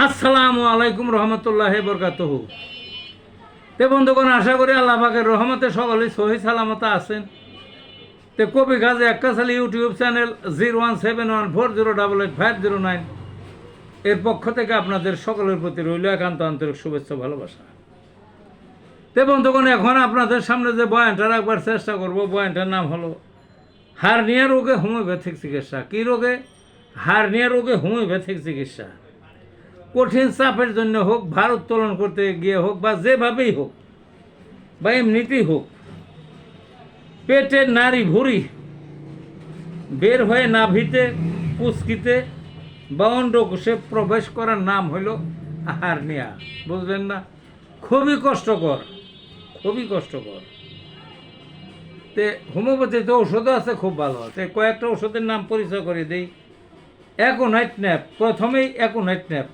আসসালামু আলাইকুম রহমতুল্লাহি বরকাতুহু। তে বন্ধুগণ, আশা করি আল্লাহ পাকের রহমতে সকলেই সহি সালামতে আছেন। তে কবি গাজী আক্কাস আলী ইউটিউব চ্যানেল 017140885009 এর পক্ষ থেকে আপনাদের সকলের প্রতি রইল একান্ত আন্তরিক শুভেচ্ছা ভালোবাসা। তে বন্ধুগণ, এখন আপনাদের সামনে যে বয়ানটা রাখবার চেষ্টা করব, বয়ানটার নাম হলো হার্নিয়া রোগে হোমিওপ্যাথিক চিকিৎসা। কী রোগে? হার্নিয়া রোগে হোমিওপ্যাথিক চিকিৎসা। কঠিন চাপের জন্য হোক, ভার উত্তোলন করতে গিয়ে হোক, বা যেভাবেই হোক, বা এমনিতেই হোক, পেটের নাড়ি ভুঁড়ি বের হয়ে নাভিতে, কুচকিতে বা অন্ডকোষে প্রবেশ করার নাম হইল হার্নিয়া। বুঝলেন না? খুবই কষ্টকর, খুবই কষ্টকর। তে হোমিওপ্যাথিতে ঔষধও আছে, খুব ভালো আছে। কয়েকটা ওষুধের নাম পরিচয় করে দেই। অ্যাকোনাইট ন্যাপ, প্রথমেই অ্যাকোনাইট ন্যাপ,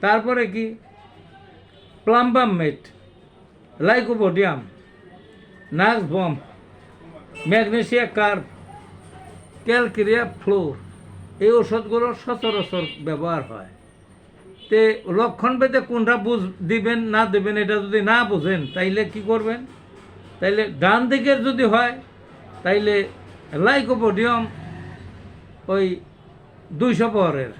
তারপরে কি plumbum met, lycopodium, nux vom, magnesia carb, calcarea fluor. এই ওষুধগুলো সচরাচর ব্যবহার হয়। তে লক্ষণ পেতে কোনটা দিবেন না দেবেন এটা যদি না বুঝেন, তাইলে কি করবেন? তাইলে ডান দিকের যদি হয় তাইলে লাইকোপোডিয়াম ওই 200 পাওয়ারের,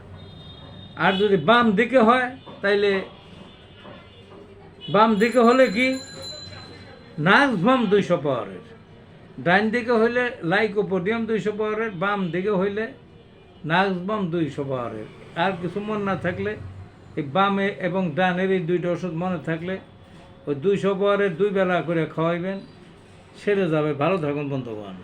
আর যদি বাম দিকে হয় তাইলে বাম দিকে হলে কি নাক্স বম 200 পাওয়ারের, ডান দিকে হইলে লাইকোপোডিয়াম 200 পাওয়ারের, বাম দিকে হইলে নাক্স বম 200 পাওয়ারের। আর কিছু মনে না থাকলে এই বামে এবং ডানের এই দুইটা ওষুধ মনে থাকলে ওই 200 পাওয়ারের 2 বেলা করে খাওয়াইবেন, সেরে যাবে। ভালো থাকুন বন্ধুগণ।